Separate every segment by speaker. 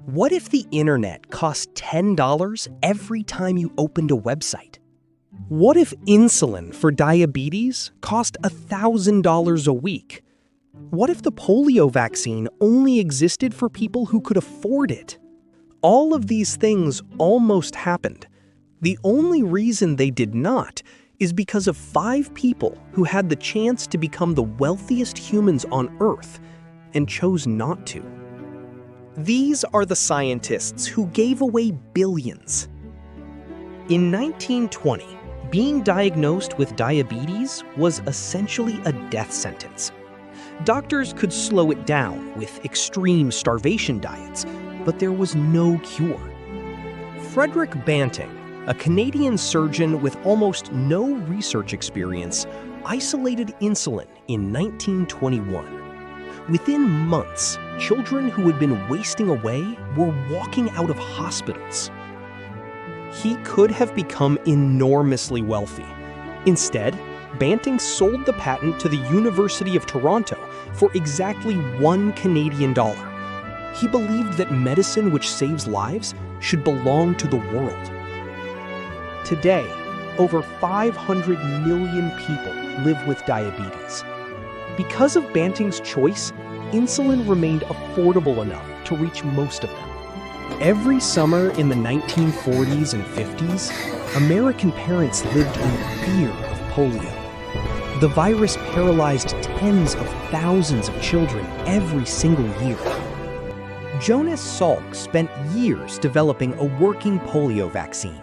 Speaker 1: What if the internet cost $10 every time you opened a website? What if insulin for diabetes cost $1,000 a week? What if the polio vaccine only existed for people who could afford it? All of these things almost happened. The only reason they did not is because of 5 people who had the chance to become the wealthiest humans on Earth and chose not to. These are the scientists who gave away billions. In 1920, being diagnosed with diabetes was essentially a death sentence. Doctors could slow it down with extreme starvation diets, but there was no cure. Frederick Banting, a Canadian surgeon with almost no research experience, isolated insulin in 1921. Within months, children who had been wasting away were walking out of hospitals. He could have become enormously wealthy. Instead, Banting sold the patent to the University of Toronto for exactly $1 Canadian. He believed that medicine which saves lives should belong to the world. Today, over 500 million people live with diabetes. Because of Banting's choice, insulin remained affordable enough to reach most of them. Every summer in the 1940s and 50s, American parents lived in fear of polio. The virus paralyzed tens of thousands of children every single year. Jonas Salk spent years developing a working polio vaccine.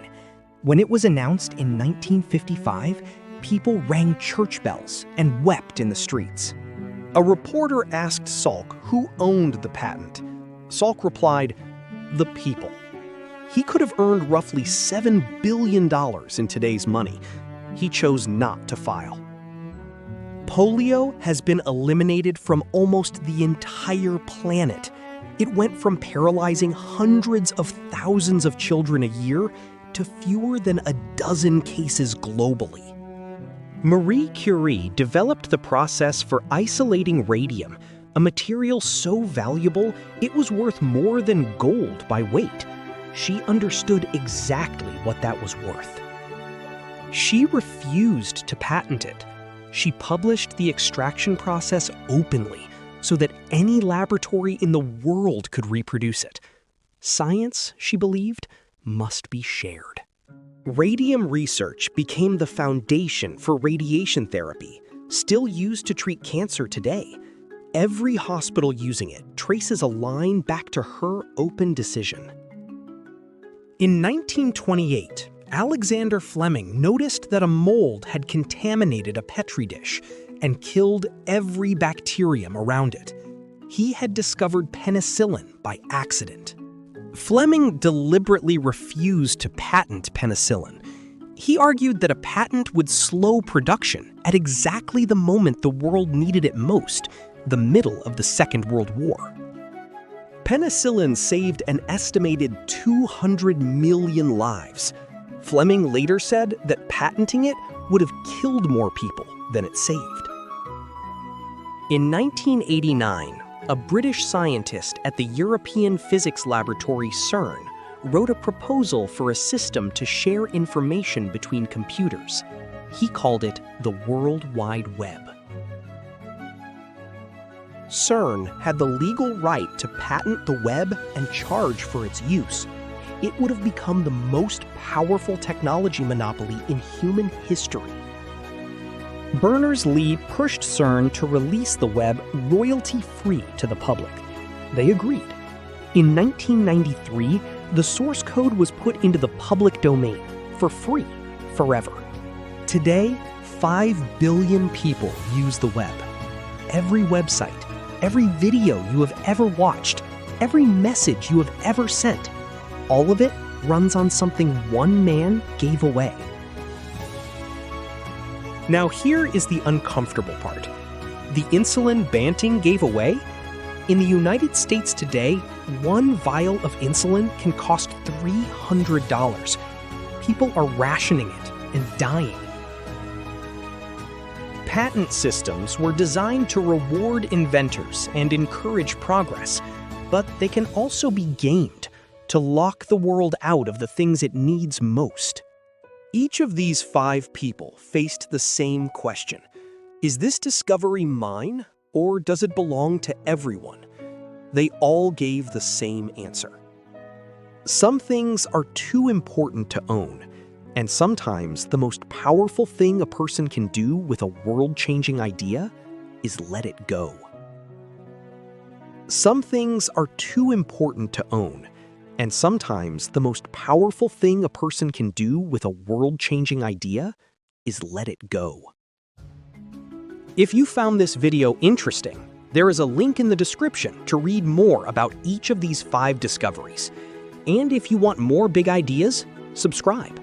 Speaker 1: When it was announced in 1955, people rang church bells and wept in the streets. A reporter asked Salk who owned the patent. Salk replied, "The people." He could have earned roughly $7 billion in today's money. He chose not to file. Polio has been eliminated from almost the entire planet. It went from paralyzing hundreds of thousands of children a year to fewer than a dozen cases globally. Marie Curie developed the process for isolating radium, a material so valuable it was worth more than gold by weight. She understood exactly what that was worth. She refused to patent it. She published the extraction process openly so that any laboratory in the world could reproduce it. Science, she believed, must be shared. Radium research became the foundation for radiation therapy, still used to treat cancer today. Every hospital using it traces a line back to her open decision. In 1928, Alexander Fleming noticed that a mold had contaminated a Petri dish and killed every bacterium around it. He had discovered penicillin by accident. Fleming deliberately refused to patent penicillin. He argued that a patent would slow production at exactly the moment the world needed it most, the middle of the Second World War. Penicillin saved an estimated 200 million lives. Fleming later said that patenting it would have killed more people than it saved. In 1989, a British scientist at the European Physics Laboratory CERN wrote a proposal for a system to share information between computers. He called it the World Wide Web. CERN had the legal right to patent the web and charge for its use. It would have become the most powerful technology monopoly in human history. Berners-Lee pushed CERN to release the web royalty-free to the public. They agreed. In 1993, the source code was put into the public domain for free, forever. Today, 5 billion people use the web. Every website, every video you have ever watched, every message you have ever sent, all of it runs on something one man gave away. Now here is the uncomfortable part. The insulin Banting gave away? In the United States today, 1 vial of insulin can cost $300. People are rationing it and dying. Patent systems were designed to reward inventors and encourage progress, but they can also be gamed to lock the world out of the things it needs most. Each of these 5 people faced the same question. Is this discovery mine, or does it belong to everyone? They all gave the same answer. Some things are too important to own, and sometimes the most powerful thing a person can do with a world-changing idea is let it go. Some things are too important to own, and sometimes the most powerful thing a person can do with a world-changing idea is let it go. If you found this video interesting, there is a link in the description to read more about each of these 5 discoveries. And if you want more big ideas, subscribe.